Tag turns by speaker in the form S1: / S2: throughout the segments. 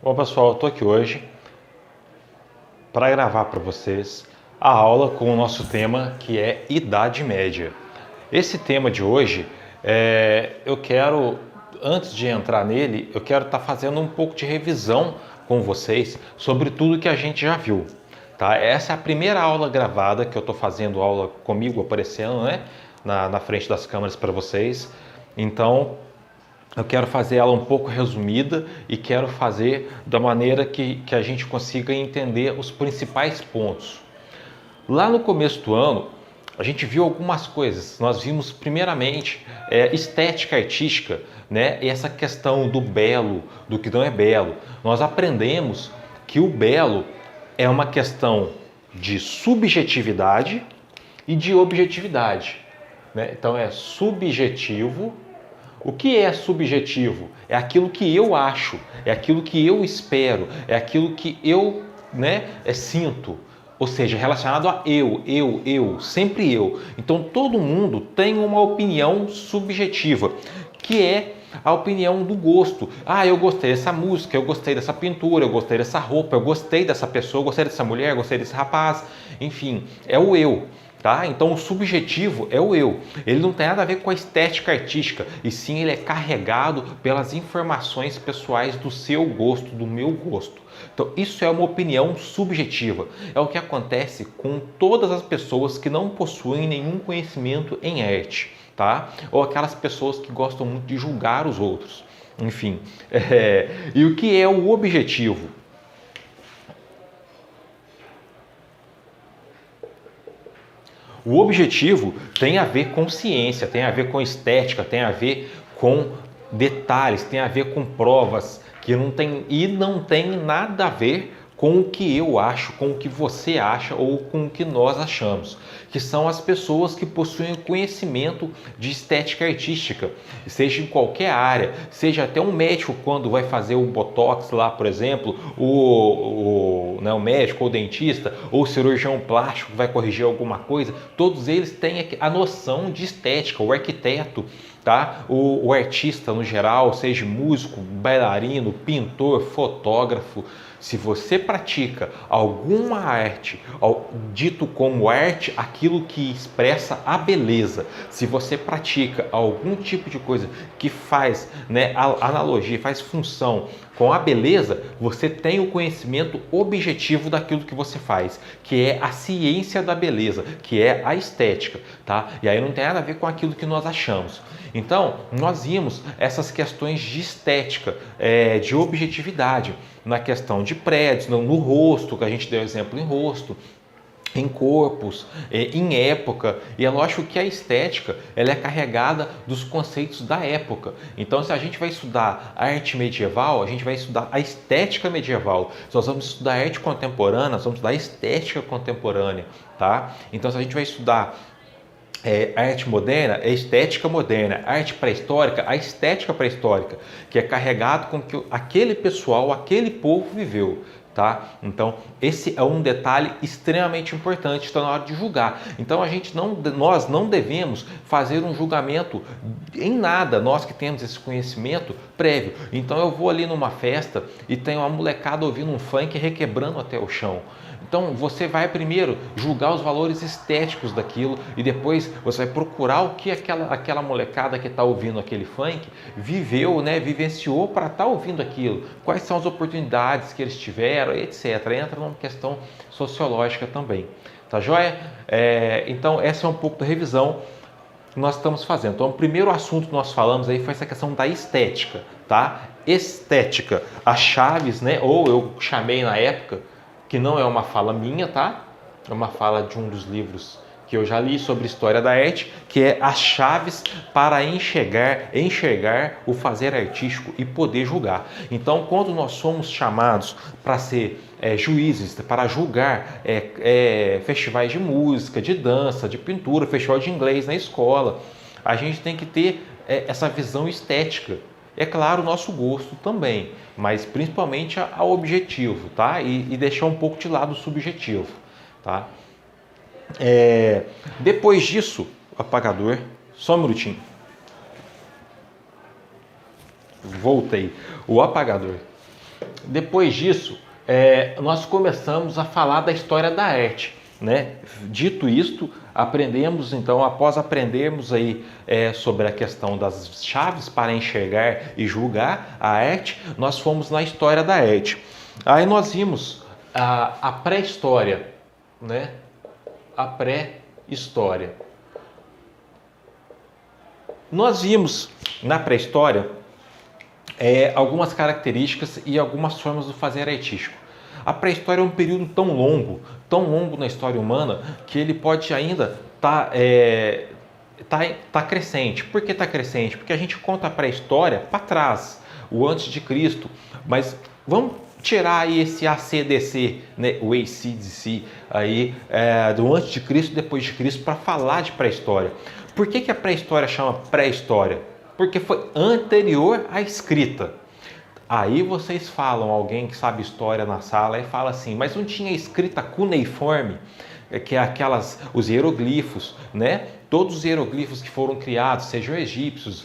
S1: Bom, pessoal, eu estou aqui hoje para gravar para vocês a aula com o nosso tema, que é Idade Média. Esse tema de hoje, eu quero, antes de entrar nele, eu quero estar fazendo um pouco de revisão com vocês sobre tudo que a gente já viu. Tá? Essa é a primeira aula gravada que eu estou fazendo, aula comigo aparecendo, né, na frente das câmeras para vocês. Então, eu quero fazer ela um pouco resumida e quero fazer da maneira que a gente consiga entender os principais pontos. Lá no começo do ano, a gente viu algumas coisas. Nós vimos, primeiramente, estética artística, né? E essa questão do belo, do que não é belo. Nós aprendemos que o belo é uma questão de subjetividade e de objetividade, né? Então, é subjetivo. O que é subjetivo? É aquilo que eu acho, é aquilo que eu espero, é aquilo que eu, sinto. Ou seja, relacionado a eu, sempre eu. Então todo mundo tem uma opinião subjetiva, que é a opinião do gosto. Ah, eu gostei dessa música, eu gostei dessa pintura, eu gostei dessa roupa, eu gostei dessa pessoa, eu gostei dessa mulher, eu gostei desse rapaz. Enfim, é o eu. Tá? Então o subjetivo é o eu, ele não tem nada a ver com a estética artística, e sim ele é carregado pelas informações pessoais do seu gosto, do meu gosto. Então isso é uma opinião subjetiva, é o que acontece com todas as pessoas que não possuem nenhum conhecimento em arte, tá? Ou aquelas pessoas que gostam muito de julgar os outros, enfim. E o que é o objetivo? O objetivo tem a ver com ciência, tem a ver com estética, tem a ver com detalhes, tem a ver com provas que não tem nada a ver com o que eu acho, com o que você acha ou com o que nós achamos, que são as pessoas que possuem conhecimento de estética artística, seja em qualquer área, seja até um médico quando vai fazer o botox lá, por exemplo, o médico ou o dentista, ou o cirurgião plástico que vai corrigir alguma coisa, todos eles têm a noção de estética, o arquiteto, tá? O artista no geral, seja músico, bailarino, pintor, fotógrafo. Se você pratica alguma arte, dito como arte, aquilo que expressa a beleza, se você pratica algum tipo de coisa que faz, analogia, faz função com a beleza, você tem o conhecimento objetivo daquilo que você faz, que é a ciência da beleza, que é a estética, tá? E aí não tem nada a ver com aquilo que nós achamos. Então, nós vimos essas questões de estética, de objetividade, na questão de prédios, no rosto, que a gente deu exemplo em rosto, em corpos, em época, e é lógico que a estética ela é carregada dos conceitos da época. Então, se a gente vai estudar arte medieval, a gente vai estudar a estética medieval. Se nós vamos estudar arte contemporânea, nós vamos estudar estética contemporânea, tá? Então, se a gente vai estudar arte moderna, é estética moderna, arte pré-histórica, a estética pré-histórica, que é carregado com que aquele pessoal, aquele povo viveu. Tá? Então, esse é um detalhe extremamente importante, está na hora de julgar. Então, nós não devemos fazer um julgamento em nada, nós que temos esse conhecimento prévio. Então, eu vou ali numa festa e tem uma molecada ouvindo um funk requebrando até o chão. Então, você vai primeiro julgar os valores estéticos daquilo e depois você vai procurar o que aquela molecada que está ouvindo aquele funk viveu, vivenciou para estar ouvindo aquilo. Quais são as oportunidades que eles tiveram, etc. Entra numa questão sociológica também. Tá joia? Então, essa é um pouco da revisão que nós estamos fazendo. Então, o primeiro assunto que nós falamos aí foi essa questão da estética, tá? Estética, as chaves, ou eu chamei na época, que não é uma fala minha, tá? É uma fala de um dos livros que eu já li sobre história da arte, que é as chaves para enxergar o fazer artístico e poder julgar. Então, quando nós somos chamados para ser juízes, para julgar festivais de música, de dança, de pintura, festival de inglês na escola, a gente tem que ter essa visão estética. É claro, o nosso gosto também, mas principalmente ao objetivo, tá? E deixar um pouco de lado o subjetivo, tá? Depois disso, o apagador, só um minutinho. Voltei. O apagador. Depois disso, nós começamos a falar da história da arte, né? Dito isto, aprendemos então, após aprendermos aí sobre a questão das chaves para enxergar e julgar a arte, nós fomos na história da arte. Aí nós vimos a pré-história, né? A pré-história. Nós vimos na pré-história algumas características e algumas formas de fazer artístico. A pré-história é um período tão longo na história humana, que ele pode ainda tá crescente. Por que está crescente? Porque a gente conta a pré-história para trás, o antes de Cristo. Mas vamos tirar aí esse ACDC, né, o ACDC aí, do antes de Cristo e depois de Cristo, para falar de pré-história. Por que a pré-história chama pré-história? Porque foi anterior à escrita. Aí vocês falam, alguém que sabe história na sala, e fala assim, mas não tinha escrita cuneiforme, que é os hieroglifos, né? Todos os hieroglifos que foram criados, sejam egípcios,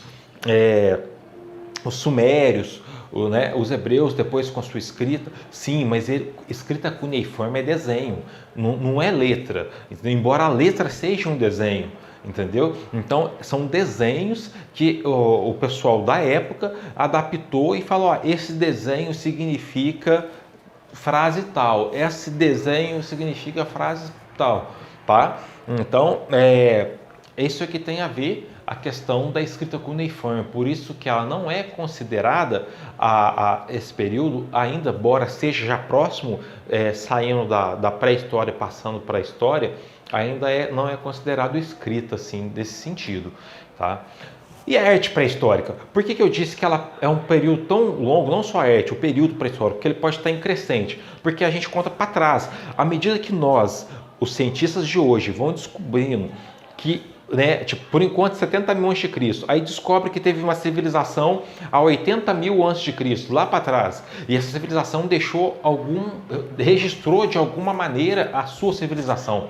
S1: os sumérios, né? Os hebreus depois com a sua escrita, sim, mas escrita cuneiforme é desenho, não é letra, embora a letra seja um desenho. Entendeu? Então, são desenhos que o pessoal da época adaptou e falou, ó, esse desenho significa frase tal, esse desenho significa frase tal, tá? Então, isso é que tem a ver a questão da escrita cuneiforme, por isso que ela não é considerada a esse período, ainda, embora seja já próximo, saindo da pré-história, passando para a história, ainda não é considerado escrita assim, desse sentido, tá? E a arte pré-histórica? Por que eu disse que ela é um período tão longo, não só a arte, o período pré-histórico, que ele pode estar em crescente? Porque a gente conta para trás. À medida que nós, os cientistas de hoje, vão descobrindo que, né, tipo, por enquanto 70 mil a.C., aí descobre que teve uma civilização a 80 mil a.C., lá para trás, e essa civilização registrou de alguma maneira a sua civilização.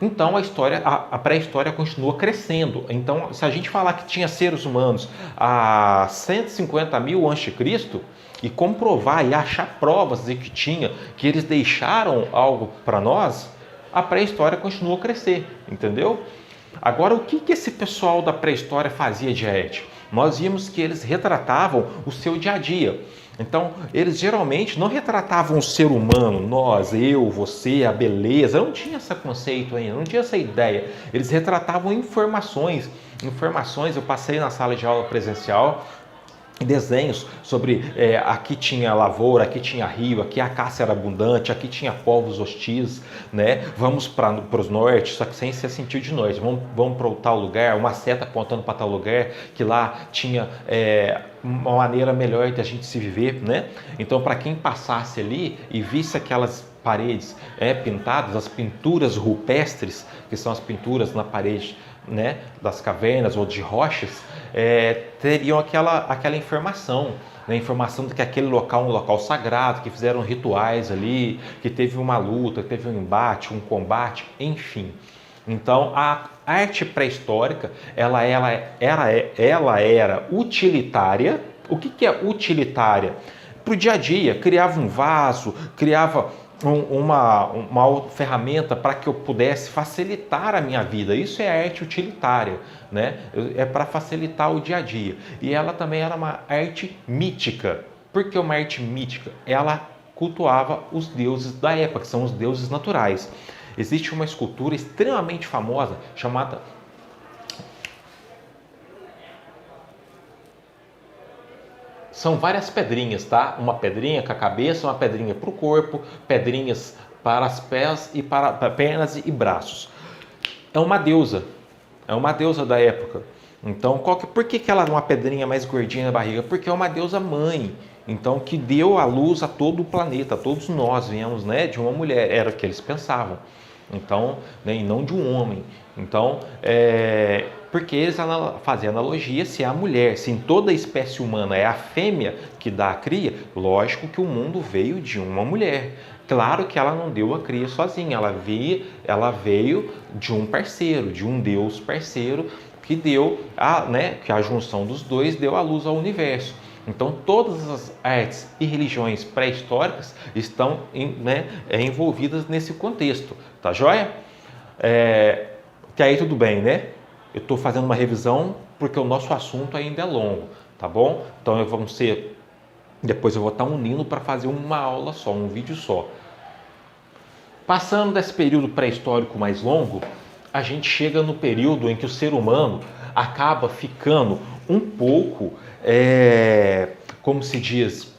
S1: Então a pré-história continua crescendo. Então, se a gente falar que tinha seres humanos há 150 mil a.C. e comprovar e achar provas de que eles deixaram algo para nós, a pré-história continua a crescer, entendeu? Agora, o que esse pessoal da pré-história fazia de arte? Nós vimos que eles retratavam o seu dia a dia. Então, eles geralmente não retratavam o ser humano, nós, eu, você, a beleza, não tinha esse conceito ainda, não tinha essa ideia. Eles retratavam informações, eu passei na sala de aula presencial, desenhos sobre aqui tinha lavoura, aqui tinha rio, aqui a caça era abundante, aqui tinha povos hostis, né? Vamos para os norte, só que sem ser sentido de norte, vamos para tal lugar, uma seta apontando para tal lugar, que lá tinha uma maneira melhor de a gente se viver, né? Então, para quem passasse ali e visse aquelas paredes pintadas, as pinturas rupestres, que são as pinturas na parede, né, das cavernas ou de rochas, teriam aquela informação, né, informação de que aquele local é um local sagrado, que fizeram rituais ali, que teve uma luta, que teve um embate, um combate, enfim. Então, a arte pré-histórica, ela era utilitária. O que é utilitária? Para o dia a dia, criava um vaso, criava uma ferramenta para que eu pudesse facilitar a minha vida. Isso é arte utilitária, né? É para facilitar o dia a dia. E ela também era uma arte mítica. Por que uma arte mítica? Ela cultuava os deuses da época, que são os deuses naturais. Existe uma escultura extremamente famosa chamada... São várias pedrinhas, tá? Uma pedrinha com a cabeça, uma pedrinha para o corpo, pedrinhas para os pés e para pernas e braços. É uma deusa da época. Então, por que ela é uma pedrinha mais gordinha na barriga? Porque é uma deusa mãe. Então, que deu a luz a todo o planeta, a todos nós viemos, né, de uma mulher, era o que eles pensavam. Então, né, e não de um homem. Então, porque eles faziam analogia, se é a mulher, se em toda a espécie humana é a fêmea que dá a cria, lógico que o mundo veio de uma mulher. Claro que ela não deu a cria sozinha, ela veio de um parceiro, de um Deus parceiro, que deu que a junção dos dois deu a luz ao universo. Então, todas as artes e religiões pré-históricas estão envolvidas nesse contexto, tá joia? Que aí tudo bem, né? Eu estou fazendo uma revisão porque o nosso assunto ainda é longo, tá bom? Então, depois eu vou estar unindo para fazer uma aula só, um vídeo só. Passando desse período pré-histórico mais longo, a gente chega no período em que o ser humano acaba ficando um pouco, como se diz,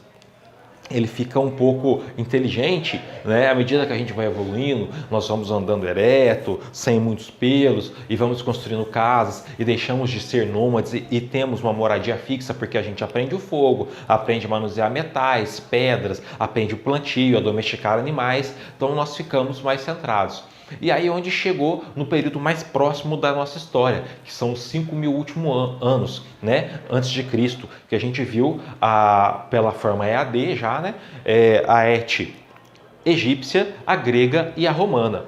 S1: ele fica um pouco inteligente, né? À medida que a gente vai evoluindo, nós vamos andando ereto, sem muitos pelos, e vamos construindo casas, e deixamos de ser nômades e temos uma moradia fixa, porque a gente aprende o fogo, aprende a manusear metais, pedras, aprende o plantio, a domesticar animais, então nós ficamos mais centrados. E aí onde chegou no período mais próximo da nossa história, que são os 5.000 últimos anos, né, antes de Cristo, que a gente viu pela forma EAD já, né, a arte egípcia, a grega e a romana.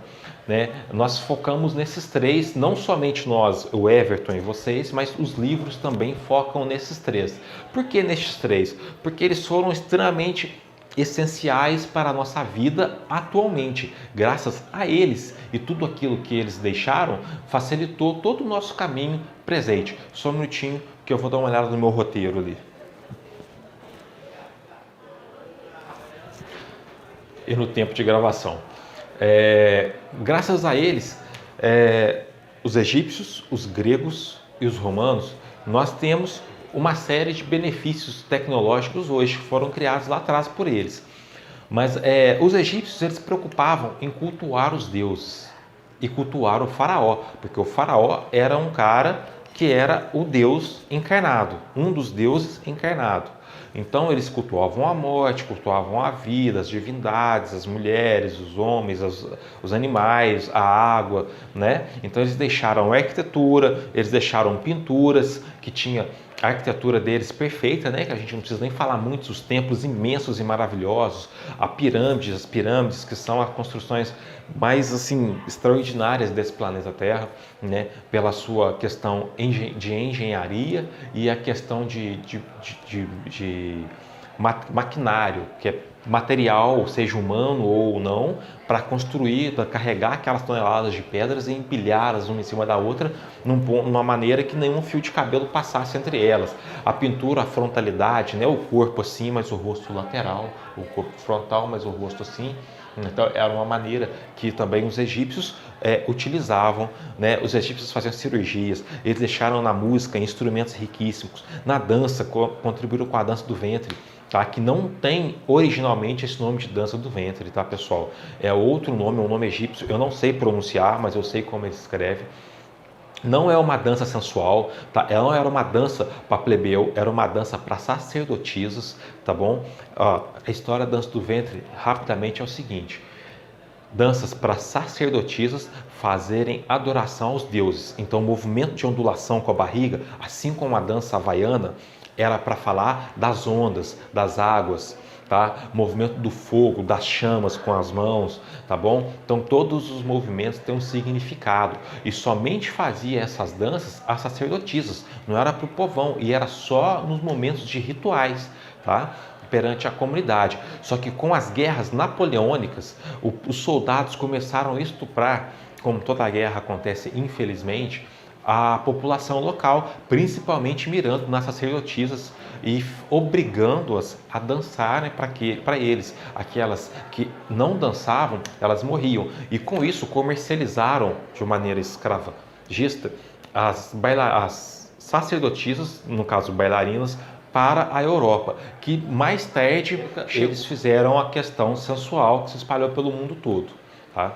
S1: Né? Nós focamos nesses três, não somente nós, o Everton e vocês, mas os livros também focam nesses três. Por que nesses três? Porque eles foram extremamente essenciais para a nossa vida atualmente. Graças a eles e tudo aquilo que eles deixaram, facilitou todo o nosso caminho presente. Só um minutinho que eu vou dar uma olhada no meu roteiro ali. E no tempo de gravação. Graças a eles, os egípcios, os gregos e os romanos, nós temos uma série de benefícios tecnológicos hoje que foram criados lá atrás por eles. Mas os egípcios, eles se preocupavam em cultuar os deuses e cultuar o faraó, porque o faraó era um cara que era o deus encarnado, um dos deuses encarnado. Então eles cultuavam a morte, cultuavam a vida, as divindades, as mulheres, os homens, os animais, a água, né? Então eles deixaram arquitetura, eles deixaram pinturas que tinha a arquitetura deles perfeita, né? Que a gente não precisa nem falar muito, os templos imensos e maravilhosos, as pirâmides que são as construções mais assim extraordinárias desse planeta Terra, né? Pela sua questão de engenharia e a questão de maquinário, que é material, seja humano ou não, para construir, para carregar aquelas toneladas de pedras e empilhá-las uma em cima da outra numa maneira que nenhum fio de cabelo passasse entre elas. A pintura, a frontalidade, né? O corpo assim, mas o rosto lateral, o corpo frontal, mas o rosto assim. Então era uma maneira que também os egípcios utilizavam, né? Os egípcios faziam cirurgias, eles deixaram na música instrumentos riquíssimos, na dança contribuíram com a dança do ventre, tá? Que não tem originalmente esse nome de dança do ventre, tá, pessoal? É outro nome, um nome egípcio, eu não sei pronunciar, mas eu sei como ele se escreve. Não é uma dança sensual, tá? Ela não era uma dança para plebeu, era uma dança para sacerdotisas, tá bom? A história da dança do ventre, rapidamente, é o seguinte: danças para sacerdotisas fazerem adoração aos deuses. Então, o movimento de ondulação com a barriga, assim como a dança havaiana, era para falar das ondas, das águas, tá? Movimento do fogo, das chamas com as mãos, tá bom? Então todos os movimentos têm um significado e somente fazia essas danças as sacerdotisas, não era para o povão e era só nos momentos de rituais, tá? Perante a comunidade. Só que com as guerras napoleônicas, os soldados começaram a estuprar, como toda guerra acontece infelizmente, a população local, principalmente mirando nas sacerdotisas e obrigando-as a dançarem para eles. Aquelas que não dançavam, elas morriam. E com isso comercializaram de uma maneira escravagista as sacerdotisas, no caso bailarinas, para a Europa, que mais tarde eles fizeram a questão sensual que se espalhou pelo mundo todo, tá?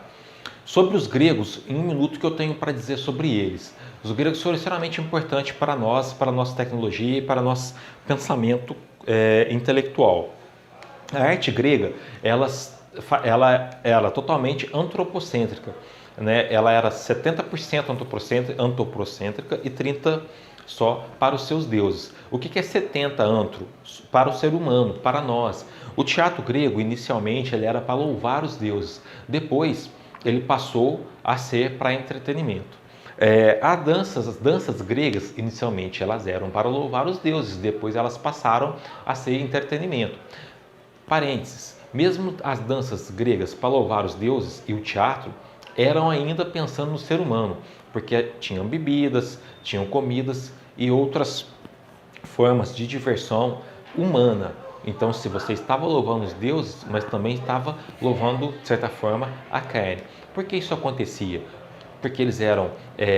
S1: Sobre os gregos, em um minuto que eu tenho para dizer sobre eles. Os gregos foram extremamente importantes para nós, para a nossa tecnologia e para o nosso pensamento intelectual. A arte grega, ela era totalmente antropocêntrica, né? Ela era 70% antropocêntrica e 30% só para os seus deuses. O que é 70 antro? Para o ser humano, para nós. O teatro grego, inicialmente, ele era para louvar os deuses. Depois, ele passou a ser para entretenimento. As danças gregas, inicialmente, elas eram para louvar os deuses, depois elas passaram a ser entretenimento. Parênteses, mesmo as danças gregas para louvar os deuses e o teatro eram ainda pensando no ser humano, porque tinham bebidas, tinham comidas e outras formas de diversão humana. Então, se você estava louvando os deuses, mas também estava louvando, de certa forma, a carne. Por que isso acontecia? Porque eles eram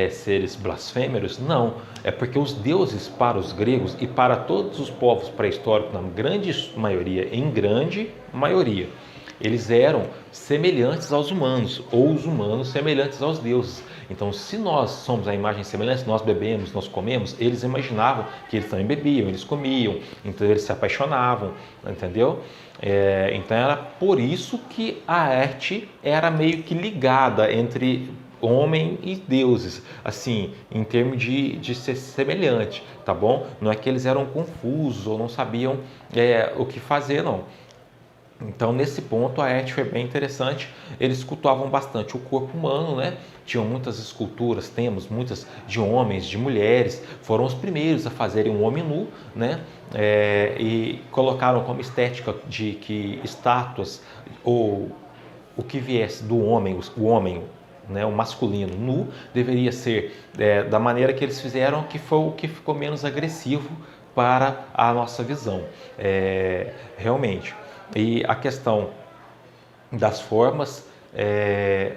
S1: seres blasfêmeros? Não, é porque os deuses para os gregos e para todos os povos pré-históricos, na grande maioria, eles eram semelhantes aos humanos, ou os humanos semelhantes aos deuses. Então, se nós somos a imagem semelhante, nós bebemos, nós comemos, eles imaginavam que eles também bebiam, eles comiam, então eles se apaixonavam, entendeu? Então era por isso que a arte era meio que ligada entre homem e deuses, assim, em termos de ser semelhante, tá bom? Não é que eles eram confusos ou não sabiam o que fazer, não. Então, nesse ponto, a arte foi bem interessante. Eles cultuavam bastante o corpo humano, né? Tinham muitas esculturas, temos muitas de homens, de mulheres. Foram os primeiros a fazerem um homem nu, né? E colocaram como estética de que estátuas ou o que viesse do homem, o homem, né, o masculino nu, deveria ser da maneira que eles fizeram, que foi o que ficou menos agressivo para a nossa visão, realmente. E a questão das formas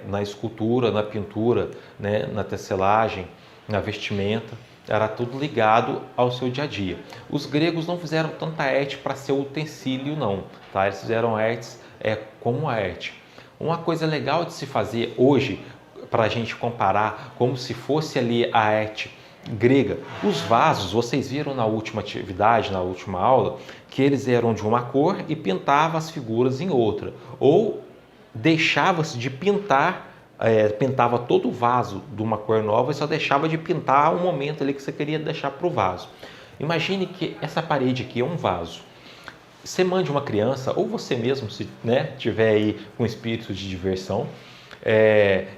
S1: na escultura, na pintura, né, na tecelagem, na vestimenta, era tudo ligado ao seu dia a dia. Os gregos não fizeram tanta arte para ser utensílio, não, tá? Eles fizeram artes como arte. Uma coisa legal de se fazer hoje, para a gente comparar como se fosse ali a arte grega, os vasos, vocês viram na última atividade, na última aula, que eles eram de uma cor e pintava as figuras em outra, ou deixava-se de pintar, pintava todo o vaso de uma cor nova e só deixava de pintar um momento ali que você queria deixar para o vaso. Imagine que essa parede aqui é um vaso. Você mande uma criança, ou você mesmo, se tiver aí com espírito de diversão,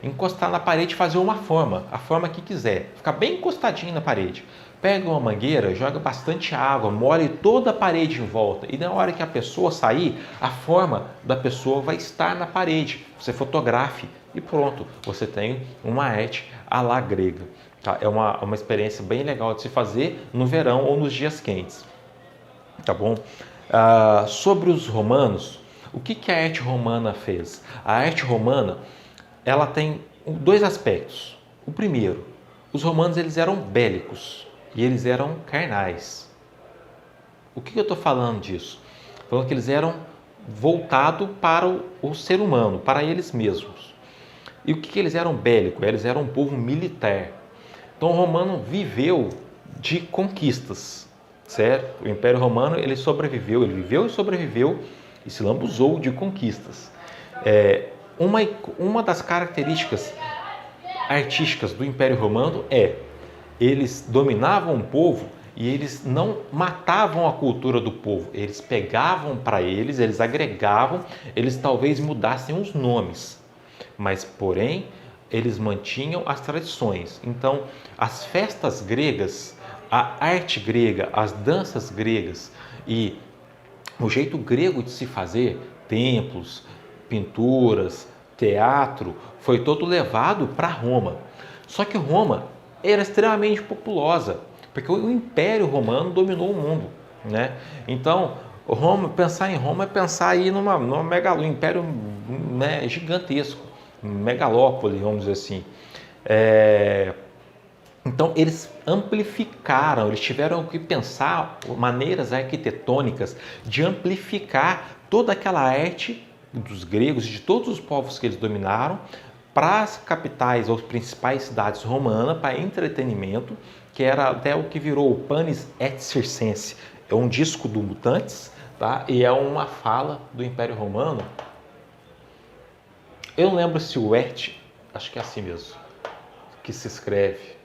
S1: encostar na parede e fazer uma forma, a forma que quiser, ficar bem encostadinho na parede. Pega uma mangueira, joga bastante água, molhe toda a parede em volta e na hora que a pessoa sair, a forma da pessoa vai estar na parede. Você fotografe e pronto, você tem uma arte à la grega. Tá? É uma experiência bem legal de se fazer no verão ou nos dias quentes. Tá bom? Sobre os romanos, o que a arte romana fez? A arte romana, ela tem dois aspectos. O primeiro, os romanos eles eram bélicos e eles eram carnais. O que eu estou falando disso? Falando que eles eram voltados para o ser humano, para eles mesmos. E o que eles eram bélicos? Eles eram um povo militar. Então o romano viveu de conquistas, certo? O Império Romano ele viveu e sobreviveu e se lambuzou de conquistas. Uma das características artísticas do Império Romano eles dominavam o povo e eles não matavam a cultura do povo, eles pegavam para eles agregavam, eles talvez mudassem os nomes, mas porém eles mantinham as tradições. Então as festas gregas, a arte grega, as danças gregas e o jeito grego de se fazer, templos, pinturas, teatro, foi todo levado para Roma. Só que Roma era extremamente populosa, porque o Império Romano dominou o mundo, né? Então, pensar em Roma é pensar aí numa império, né, gigantesco, megalópole, vamos dizer assim. Então, eles amplificaram, eles tiveram que pensar maneiras arquitetônicas de amplificar toda aquela arte dos gregos e de todos os povos que eles dominaram para as capitais ou principais cidades romanas, para entretenimento, que era até o que virou o Panis et Circense. É um disco do Mutantes, tá? E é uma fala do Império Romano. Eu não lembro se o et, acho que é assim mesmo, que se escreve.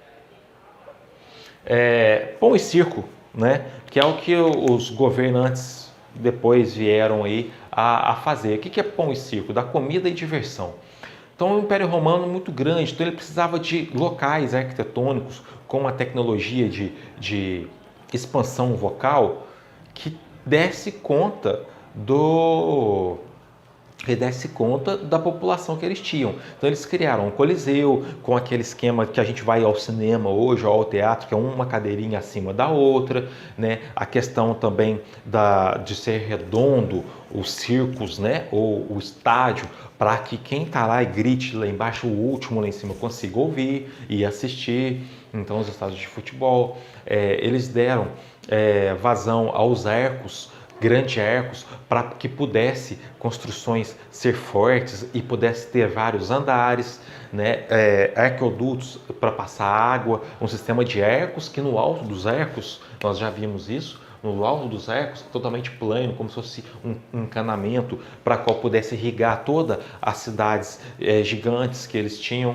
S1: Pão e circo, né? Que é o que os governantes depois vieram aí a fazer. O que é pão e circo? Da comida e diversão. Então, o Império Romano muito grande, então ele precisava de locais arquitetônicos com uma tecnologia de expansão vocal que desse conta da população que eles tinham. Então eles criaram um coliseu com aquele esquema que a gente vai ao cinema hoje, ou ao teatro, que é uma cadeirinha acima da outra, né? A questão também de ser redondo, os circos, né? Ou o estádio, para que quem está lá e grite lá embaixo, o último lá em cima consiga ouvir e assistir. Então os estádios de futebol, eles deram vazão aos arcos, grandes arcos, para que pudesse construções ser fortes e pudesse ter vários andares, né? Arqueodutos para passar água, um sistema de arcos que no alto dos arcos, nós já vimos isso, no alto dos arcos, totalmente plano, como se fosse um encanamento para qual pudesse irrigar todas as cidades gigantes que eles tinham.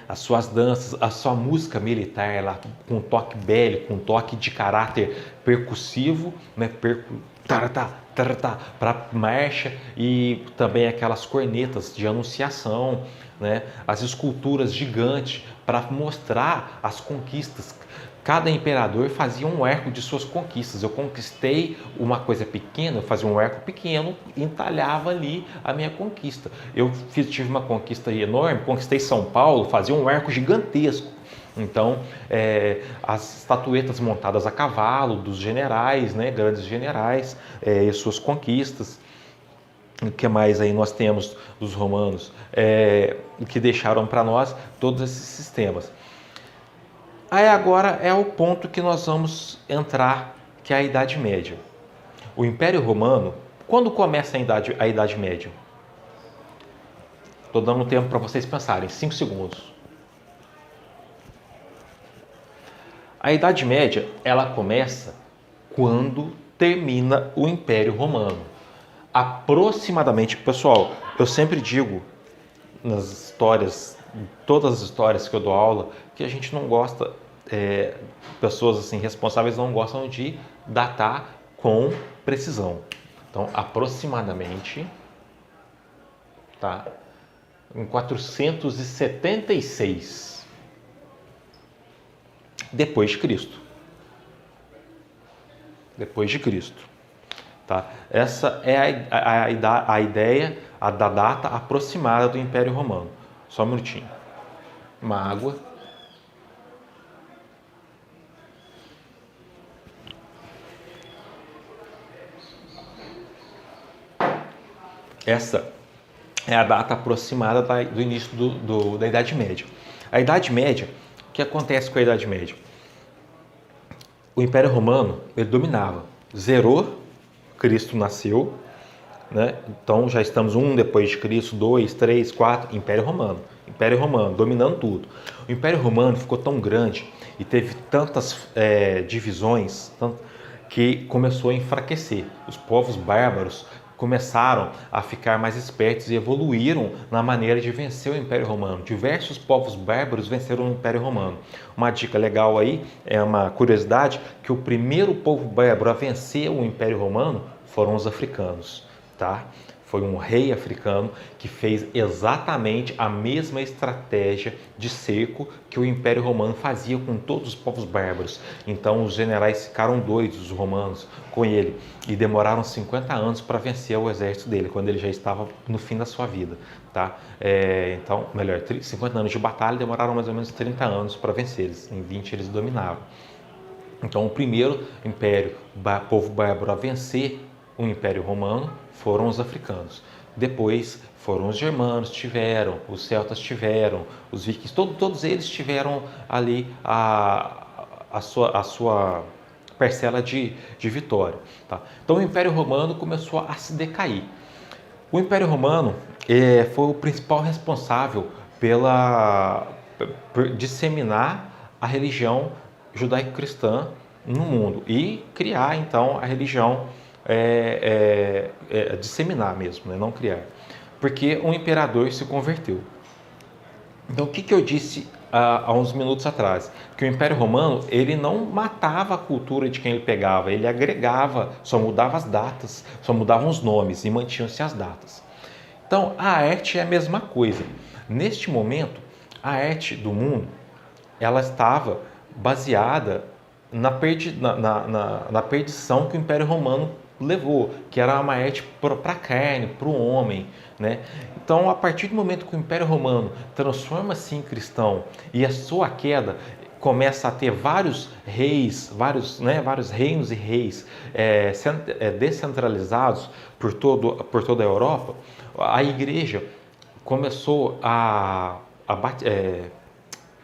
S1: As suas danças, a sua música militar lá, com um toque bélico, com um toque de caráter percussivo, né? Para marcha, e também aquelas cornetas de anunciação, né? As esculturas gigantes para mostrar as conquistas. Cada imperador fazia um arco de suas conquistas. Eu conquistei uma coisa pequena, eu fazia um arco pequeno e entalhava ali a minha conquista. Tive uma conquista enorme, conquistei São Paulo, fazia um arco gigantesco. Então, as estatuetas montadas a cavalo dos generais, né, grandes generais, e suas conquistas. O que mais aí nós temos dos romanos, que deixaram para nós todos esses sistemas. Aí agora é o ponto que nós vamos entrar, que é a Idade Média. O Império Romano, quando começa a Idade Média? Estou dando tempo para vocês pensarem, 5 segundos. A Idade Média, ela começa quando termina o Império Romano. Aproximadamente, pessoal, eu sempre digo nas histórias, todas as histórias que eu dou aula, que a gente não gosta, pessoas assim responsáveis não gostam de datar com precisão. Então, aproximadamente, tá? Em 476 depois de Cristo. Depois de Cristo. Tá? Essa é a ideia da data aproximada do Império Romano. Só um minutinho. Uma água. Essa é a data aproximada do início da Idade Média. A Idade Média, o que acontece com a Idade Média? O Império Romano, ele dominava. Zerou, Cristo nasceu, né? Então já estamos depois de Cristo, 2, 3, 4, Império Romano, dominando tudo. O Império Romano ficou tão grande e teve tantas divisões que começou a enfraquecer. Os povos bárbaros começaram a ficar mais espertos e evoluíram na maneira de vencer o Império Romano. Diversos povos bárbaros venceram o Império Romano. Uma dica legal aí, é uma curiosidade, que o primeiro povo bárbaro a vencer o Império Romano foram os africanos, tá? Foi um rei africano que fez exatamente a mesma estratégia de cerco que o Império Romano fazia com todos os povos bárbaros. Então os generais ficaram doidos, os romanos, com ele, e demoraram 50 anos para vencer o exército dele, quando ele já estava no fim da sua vida. Tá? 50 anos de batalha demoraram mais ou menos 30 anos para vencer eles, em 20 eles dominavam. Então o primeiro povo bárbaro a vencer o Império Romano foram os africanos. Depois foram os germanos, os celtas tiveram, os vikings, todos eles tiveram ali a sua parcela de vitória. Tá? Então o Império Romano começou a se decair. O Império Romano foi o principal responsável por disseminar a religião judaico-cristã no mundo e criar então a religião, disseminar mesmo, né? Não criar, porque um imperador se converteu. Então o que eu disse há uns minutos atrás? Que o Império Romano, ele não matava a cultura de quem ele pegava, ele agregava, só mudava as datas, só mudavam os nomes e mantinham-se as datas. Então, a arte é a mesma coisa. Neste momento, a arte do mundo, ela estava baseada na perdição que o Império Romano levou, que era uma arte para a carne, para o homem, né? Então, a partir do momento que o Império Romano transforma-se em cristão e a sua queda começa a ter vários reis, vários reinos e reis descentralizados por toda a Europa, a igreja começou a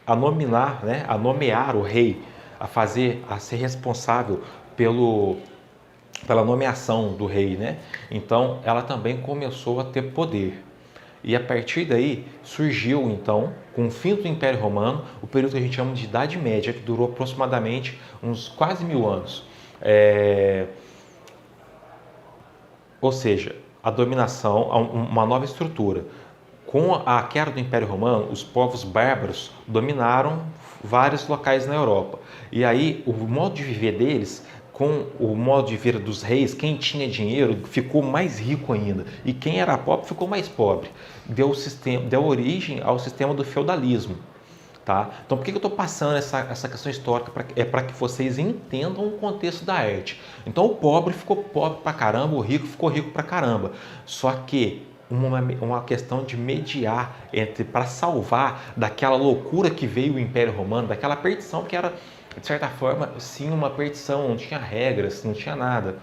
S1: nominar, né, a nomear o rei, a ser responsável pela nomeação do rei, né? Então, ela também começou a ter poder. E a partir daí surgiu, então, com o fim do Império Romano, o período que a gente chama de Idade Média, que durou aproximadamente uns quase 1000 anos. Ou seja, a dominação, uma nova estrutura. Com a queda do Império Romano, os povos bárbaros dominaram vários locais na Europa. E aí, o modo de viver deles, com o modo de vida dos reis, quem tinha dinheiro ficou mais rico ainda. E quem era pobre ficou mais pobre. Deu origem ao sistema do feudalismo. Tá? Então, por que eu estou passando essa questão histórica? Para que vocês entendam o contexto da arte. Então, o pobre ficou pobre pra caramba, o rico ficou rico pra caramba. Só que uma questão de mediar para salvar daquela loucura que veio o Império Romano, daquela perdição que era, de certa forma, sim, uma perdição, não tinha regras, não tinha nada.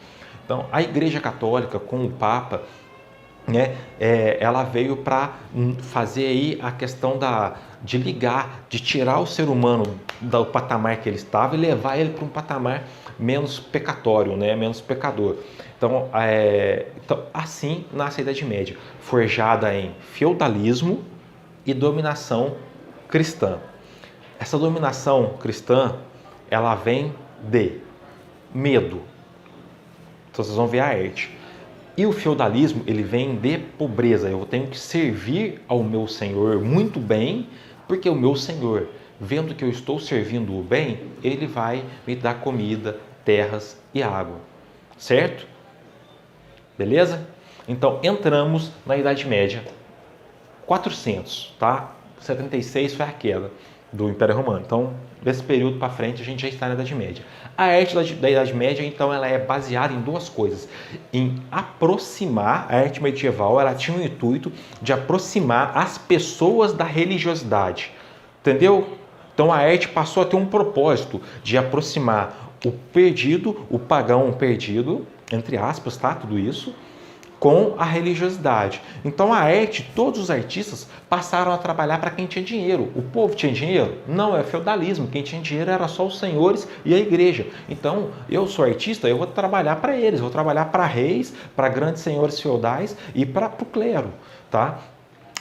S1: Então, a Igreja Católica, com o Papa, né, ela veio para fazer aí a questão de ligar, de tirar o ser humano do patamar que ele estava e levar ele para um patamar menos pecatório, né, menos pecador. Então, assim nasce a Idade Média, forjada em feudalismo e dominação cristã. Essa dominação cristã, ela vem de medo. Então, vocês vão ver a arte. E o feudalismo, ele vem de pobreza. Eu tenho que servir ao meu senhor muito bem, porque o meu senhor, vendo que eu estou servindo o bem, ele vai me dar comida, terras e água. Certo? Beleza? Então, entramos na Idade Média, 400, tá? 76 foi a queda do Império Romano. Então, desse período para frente, a gente já está na Idade Média. A arte da Idade Média, então, ela é baseada em duas coisas. Em aproximar, a arte medieval, ela tinha o intuito de aproximar as pessoas da religiosidade. Entendeu? Então, a arte passou a ter um propósito de aproximar o perdido, o pagão perdido, entre aspas, tá? Tudo isso, com a religiosidade. Então a arte, todos os artistas passaram a trabalhar para quem tinha dinheiro. O povo tinha dinheiro? Não, é feudalismo. Quem tinha dinheiro era só os senhores e a igreja. Então eu sou artista, eu vou trabalhar para eles, vou trabalhar para reis, para grandes senhores feudais e para o clero, tá?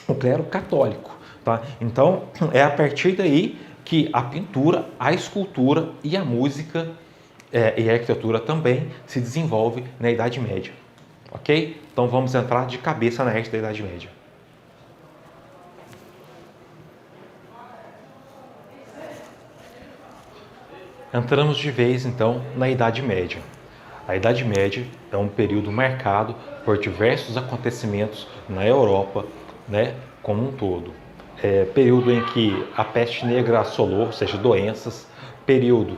S1: O clero católico, tá? Então é a partir daí que a pintura, a escultura e a música e a arquitetura também se desenvolve na Idade Média. Ok? Então vamos entrar de cabeça na arte da Idade Média. Entramos de vez então na Idade Média. A Idade Média é um período marcado por diversos acontecimentos na Europa, né, como um todo. Período em que a peste negra assolou, ou seja, doenças, período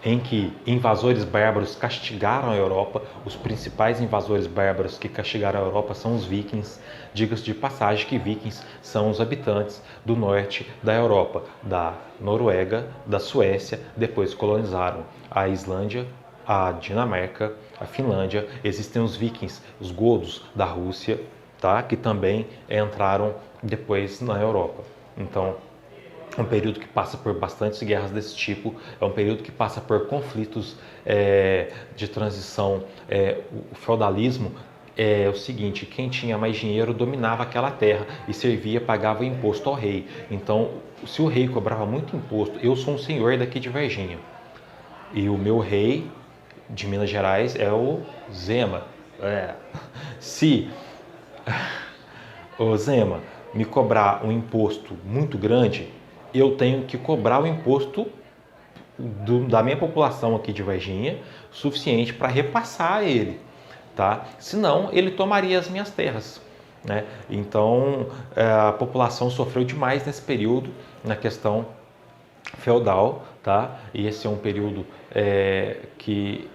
S1: em que invasores bárbaros castigaram a Europa. Os principais invasores bárbaros que castigaram a Europa são os vikings. Diga-se de passagem que vikings são os habitantes do norte da Europa, da Noruega, da Suécia, depois colonizaram a Islândia, a Dinamarca, a Finlândia. Existem os vikings, os godos da Rússia, tá? Que também entraram depois na Europa. Então, é um período que passa por bastantes guerras desse tipo, é um período que passa por conflitos de transição. O feudalismo é o seguinte: quem tinha mais dinheiro dominava aquela terra e servia, pagava imposto ao rei. Então, se o rei cobrava muito imposto, eu sou um senhor daqui de Varginha e o meu rei de Minas Gerais é o Zema. Se o Zema me cobrar um imposto muito grande, eu tenho que cobrar o imposto da minha população aqui de Varginha suficiente para repassar a ele, tá? Senão ele tomaria as minhas terras. né? Então, a população sofreu demais nesse período, na questão feudal, tá? E esse é um período que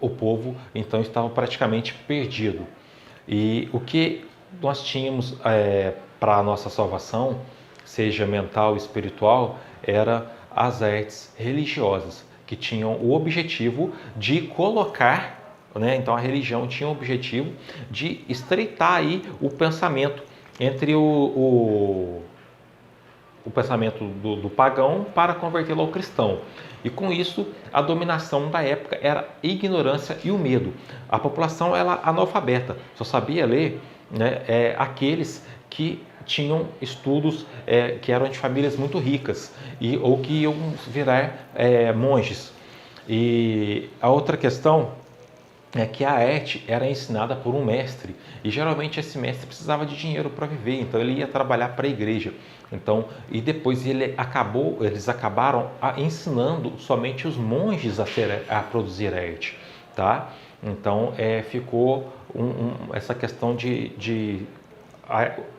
S1: o povo, então, estava praticamente perdido. E o que nós tínhamos para a nossa salvação, seja mental, espiritual, era as artes religiosas, que tinham o objetivo de colocar, né? Então a religião tinha o objetivo de estreitar aí o pensamento entre o pensamento do pagão para convertê-lo ao cristão. E com isso, a dominação da época era a ignorância e o medo. A população era analfabeta, só sabia ler, né, aqueles que tinham estudos, que eram de famílias muito ricas ou que iam virar monges. E a outra questão é que a arte era ensinada por um mestre e geralmente esse mestre precisava de dinheiro para viver, então ele ia trabalhar para a igreja. Então, e depois eles acabaram ensinando somente os monges a produzir arte, tá? Então ficou essa questão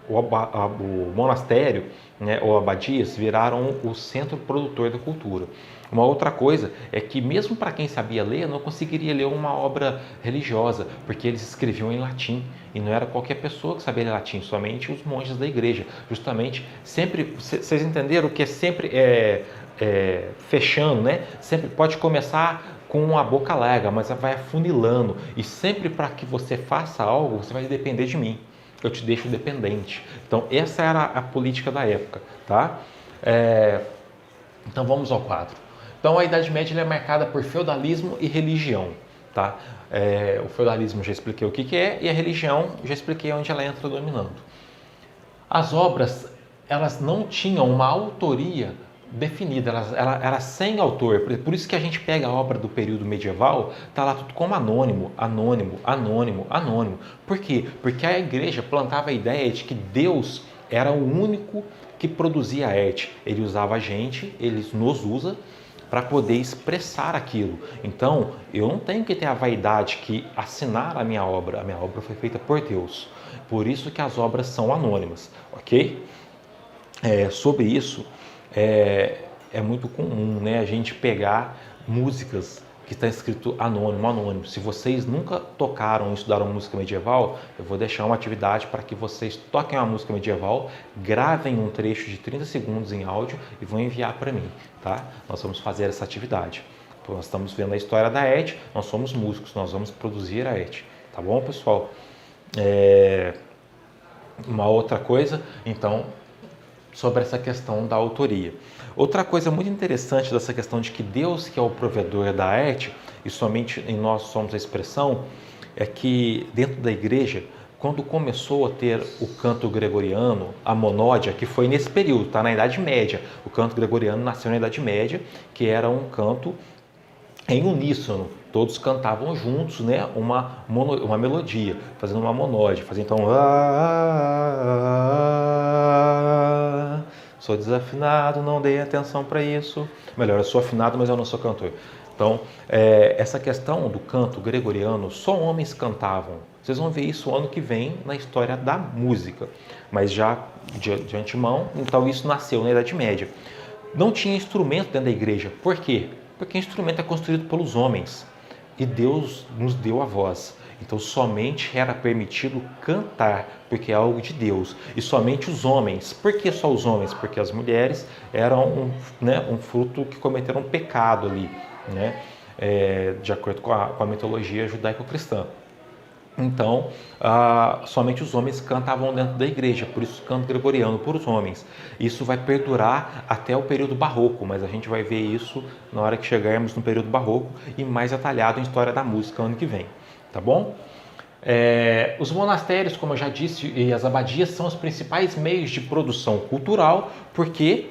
S1: o monastério, né, ou abadias viraram o centro produtor da cultura. Uma outra coisa é que mesmo para quem sabia ler, não conseguiria ler uma obra religiosa, porque eles escreviam em latim e não era qualquer pessoa que sabia ler latim, somente os monges da igreja. Justamente, sempre, vocês entenderam que é sempre fechando, né? Sempre pode começar com a boca larga, mas vai afunilando e sempre para que você faça algo, você vai depender de mim. Eu te deixo dependente. Então, essa era a política da época, tá? Então, vamos ao quadro. Então, a Idade Média é marcada por feudalismo e religião, tá? O feudalismo já expliquei o que é e a religião já expliquei onde ela entra dominando. As obras, elas não tinham uma autoria definida, ela era sem autor, por isso que a gente pega a obra do período medieval, tá lá tudo como anônimo, anônimo, anônimo, anônimo. Por quê? Porque a igreja plantava a ideia de que Deus era o único que produzia arte. Ele usava a gente, ele nos usa para poder expressar aquilo. Então, eu não tenho que ter a vaidade que assinar a minha obra foi feita por Deus. Por isso que as obras são anônimas, ok? Sobre isso, é muito comum, né, a gente pegar músicas que está escrito anônimo, anônimo. Se vocês nunca tocaram ou estudaram música medieval, eu vou deixar uma atividade para que vocês toquem uma música medieval, gravem um trecho de 30 segundos em áudio e vão enviar para mim, tá? Nós vamos fazer essa atividade. Nós estamos vendo a história da arte, nós somos músicos, nós vamos produzir a arte, tá bom, pessoal? Uma outra coisa, então, sobre essa questão da autoria. Outra coisa muito interessante dessa questão de que Deus que é o provedor da arte e somente em nós somos a expressão, é que dentro da igreja, quando começou a ter o canto gregoriano, a monódia, que foi nesse período, tá? Na Idade Média. O canto gregoriano nasceu na Idade Média, que era um canto em uníssono, todos cantavam juntos, né, uma melodia, fazendo uma monódia, fazendo então sou desafinado, não dei atenção para isso. Melhor, eu sou afinado, mas eu não sou cantor. Então, essa questão do canto gregoriano, só homens cantavam. Vocês vão ver isso ano que vem na história da música, mas já de antemão, então isso nasceu na Idade Média. Não tinha instrumento dentro da igreja. Por quê? Porque instrumento é construído pelos homens e Deus nos deu a voz. Então somente era permitido cantar, porque é algo de Deus. E somente os homens. Por que só os homens? Porque as mulheres eram um fruto que cometeram um pecado ali, né? De acordo com a mitologia judaico-cristã. Então, somente os homens cantavam dentro da igreja, por isso canto gregoriano por os homens. Isso vai perdurar até o período barroco, mas a gente vai ver isso na hora que chegarmos no período barroco e mais atalhado em história da música ano que vem, tá bom? Os monastérios, como eu já disse, e as abadias são os principais meios de produção cultural, porque,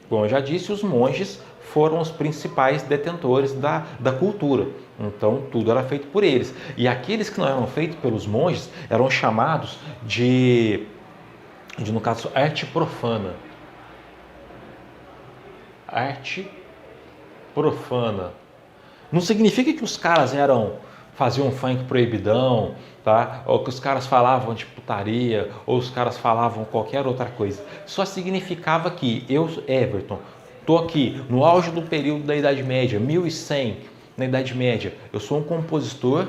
S1: como eu já disse, os monges foram os principais detentores da cultura. Então, tudo era feito por eles. E aqueles que não eram feitos pelos monges eram chamados de no caso, arte profana. Arte profana. Não significa que os caras eram faziam um funk proibidão, tá? Ou que os caras falavam de putaria, ou os caras falavam qualquer outra coisa. Só significava que eu, Everton, estou aqui no auge do período da Idade Média, 1100, na Idade Média. Eu sou um compositor,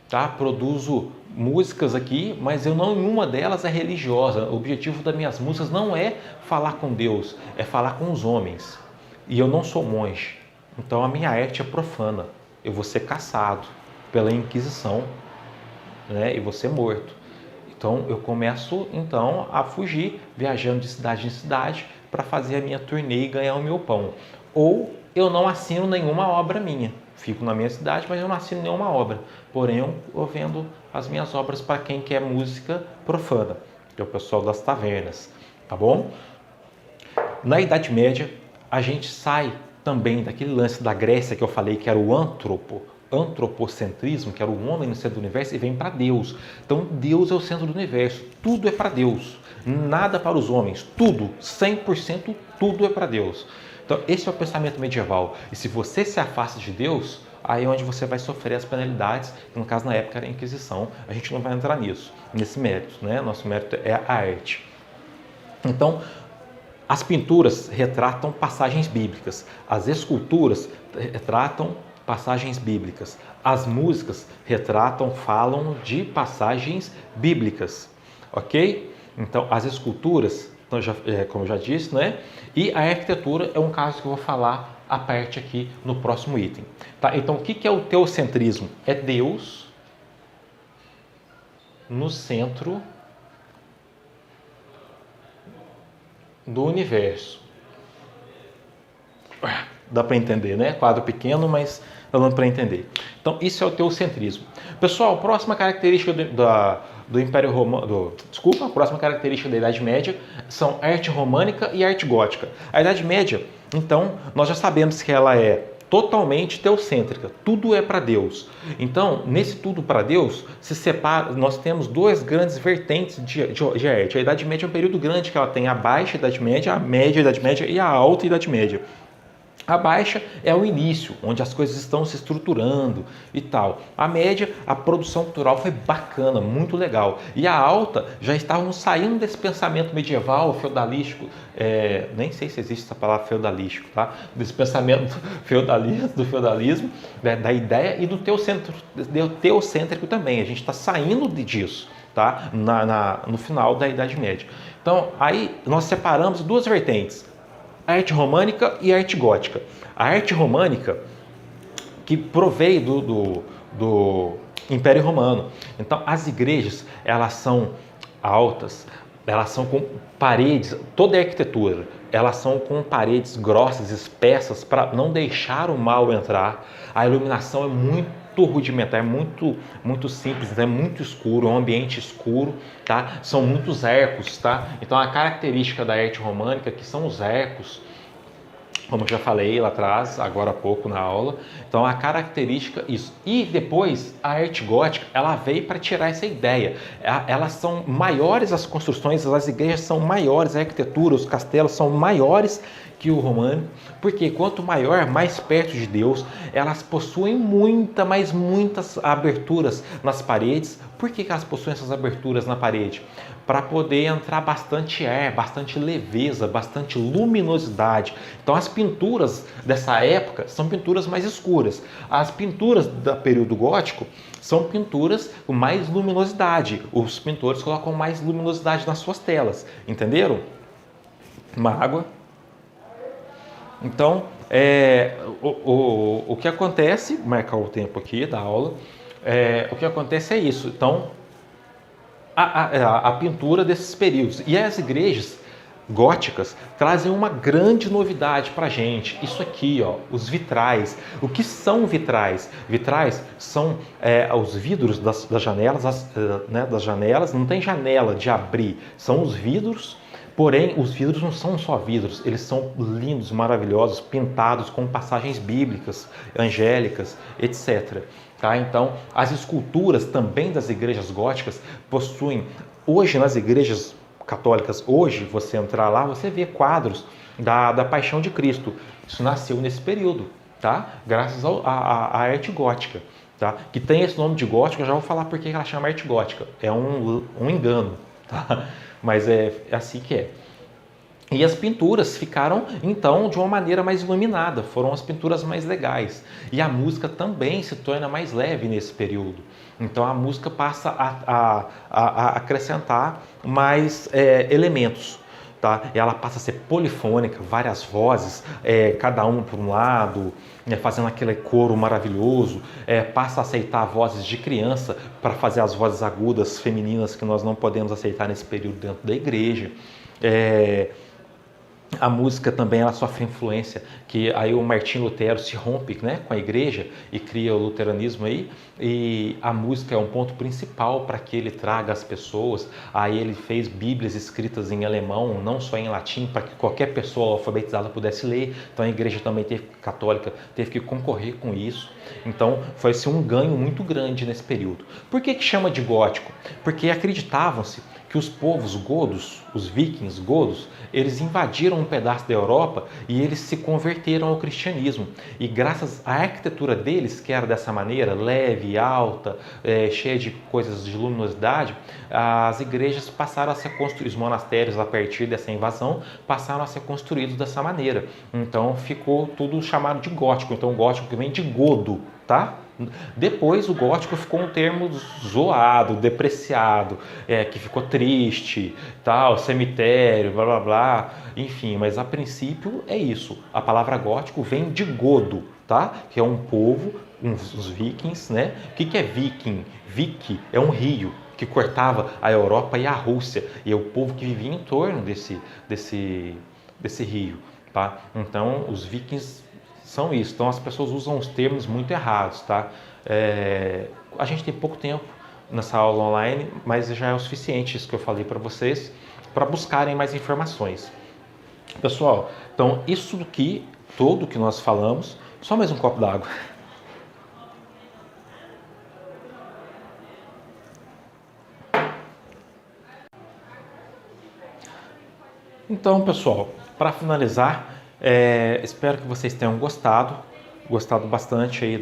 S1: tá? Produzo músicas aqui, mas nenhuma delas é religiosa. O objetivo das minhas músicas não é falar com Deus, é falar com os homens. E eu não sou monge, então a minha arte é profana. Eu vou ser caçado pela Inquisição, né? E vou ser morto. Então eu começo então a fugir, viajando de cidade em cidade para fazer a minha turnê e ganhar o meu pão. Ou eu não assino nenhuma obra minha. Fico na minha cidade, mas eu não assino nenhuma obra. Porém, eu vendo as minhas obras para quem quer música profana, que é o pessoal das tavernas, tá bom? Na Idade Média, a gente sai também daquele lance da Grécia que eu falei que era o antropocentrismo, que era o homem no centro do universo, e vem para Deus. Então, Deus é o centro do universo. Tudo é para Deus. Nada para os homens. Tudo, 100%, tudo é para Deus. Então, esse é o pensamento medieval. E se você se afasta de Deus, aí é onde você vai sofrer as penalidades, que no caso na época era a Inquisição. A gente não vai entrar nisso, nesse mérito, né? Nosso mérito é a arte. Então, as pinturas retratam passagens bíblicas, as esculturas retratam passagens bíblicas, as músicas falam de passagens bíblicas, ok? Então, as esculturas, então, como eu já disse, né? E a arquitetura é um caso que eu vou falar à parte aqui no próximo item. Tá? Então, o que é o teocentrismo? É Deus no centro do universo. Dá para entender, né? Quadro pequeno, mas dando para entender. Então, isso é o teocentrismo. Pessoal, próxima característica do Império Romano, a próxima característica da Idade Média são arte românica e arte gótica. A Idade Média, então, nós já sabemos que ela é totalmente teocêntrica, tudo é para Deus. Então, nesse tudo para Deus, se separa, nós temos duas grandes vertentes de arte. A Idade Média é um período grande que ela tem a Baixa Idade Média, a Média Idade Média e a Alta Idade Média. A baixa é o início, onde as coisas estão se estruturando e tal. A média, a produção cultural foi bacana, muito legal. E a alta, já estavam saindo desse pensamento medieval, feudalístico, nem sei se existe essa palavra feudalístico, tá? Desse pensamento do feudalismo, né? Da ideia e do teocêntrico também. A gente está saindo disso, tá? No final da Idade Média. Então, aí nós separamos duas vertentes. A arte românica e a arte gótica. A arte românica que proveio do Império Romano. Então, as igrejas, elas são altas, elas são com paredes, toda a arquitetura, elas são com paredes grossas, espessas, para não deixar o mal entrar. A iluminação é muito rudimentar, é muito simples, é muito escuro, é um ambiente escuro, tá? São muitos arcos, tá? Então a característica da arte românica que são os arcos, como eu já falei lá atrás, agora há pouco na aula. Então a característica isso. E depois a arte gótica, ela veio para tirar essa ideia. Elas são maiores, as construções, as igrejas são maiores, a arquitetura, os castelos são maiores que o romano, porque quanto maior, mais perto de Deus, elas possuem muitas aberturas nas paredes. Por que elas possuem essas aberturas na parede? Para poder entrar bastante ar, bastante leveza, bastante luminosidade. Então as pinturas dessa época são pinturas mais escuras. As pinturas do período gótico são pinturas com mais luminosidade. Os pintores colocam mais luminosidade nas suas telas, entenderam? Uma água. Então, o que acontece, marcar o tempo aqui da aula, o que acontece é isso. Então, a pintura desses períodos. E as igrejas góticas trazem uma grande novidade para a gente. Isso aqui, ó, os vitrais. O que são vitrais? Vitrais são os vidros das janelas, das janelas. Não tem janela de abrir, são os vidros. Porém, os vidros não são só vidros, eles são lindos, maravilhosos, pintados com passagens bíblicas, angélicas, etc. Tá? Então, as esculturas também das igrejas góticas possuem, hoje nas igrejas católicas, hoje você entrar lá, você vê quadros da Paixão de Cristo. Isso nasceu nesse período, tá? Graças à arte gótica. tá? Que tem esse nome de gótico, eu já vou falar por que ela chama arte gótica. É um engano, tá? Mas é assim que é. E as pinturas ficaram, então, de uma maneira mais iluminada, foram as pinturas mais legais. E a música também se torna mais leve nesse período. Então a música passa a acrescentar mais elementos. Tá? Ela passa a ser polifônica, várias vozes, cada um por um lado, fazendo aquele coro maravilhoso, passa a aceitar vozes de criança para fazer as vozes agudas femininas que nós não podemos aceitar nesse período dentro da igreja. A música também ela sofre influência, que aí o Martinho Lutero se rompe, né, com a igreja e cria o luteranismo aí, e a música é um ponto principal para que ele traga as pessoas. Aí ele fez bíblias escritas em alemão, não só em latim, para que qualquer pessoa alfabetizada pudesse ler. Então a igreja também católica teve que concorrer com isso. Então foi assim, um ganho muito grande nesse período. Por que chama de gótico? Porque acreditavam-se que os povos godos, os vikings godos, eles invadiram um pedaço da Europa e eles se converteram ao cristianismo. E graças à arquitetura deles, que era dessa maneira, leve, alta, cheia de coisas de luminosidade, as igrejas passaram a ser construídas, os monastérios a partir dessa invasão passaram a ser construídos dessa maneira. Então ficou tudo chamado de gótico. Então gótico que vem de godo, tá? Depois o gótico ficou um termo zoado, depreciado, que ficou triste, tal, cemitério, blá blá blá, enfim, mas a princípio é isso. A palavra gótico vem de godo, tá? Que é um povo, os vikings, né? O que é viking? Vik é um rio que cortava a Europa e a Rússia, e é o povo que vivia em torno desse rio, tá? Então os vikings são isso. Então as pessoas usam os termos muito errados, tá? A gente tem pouco tempo nessa aula online, mas já é o suficiente isso que eu falei para vocês, para buscarem mais informações. Pessoal, então isso aqui, tudo que nós falamos, só mais um copo d'água. Então, pessoal, para finalizar, espero que vocês tenham gostado bastante aí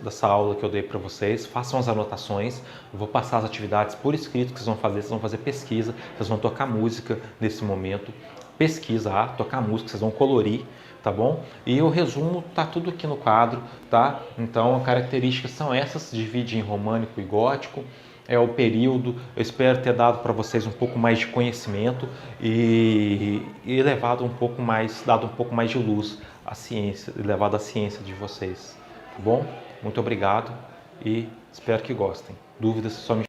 S1: dessa aula que eu dei para vocês. Façam as anotações, eu vou passar as atividades por escrito que vocês vão fazer pesquisa, vocês vão tocar música nesse momento, tocar música, vocês vão colorir, tá bom? E o resumo tá tudo aqui no quadro, tá? Então, características são essas, divide em românico e gótico. É o período, eu espero ter dado para vocês um pouco mais de conhecimento e dado um pouco mais de luz à ciência, levado a ciência de vocês, tá bom? Muito obrigado e espero que gostem. Dúvidas, só me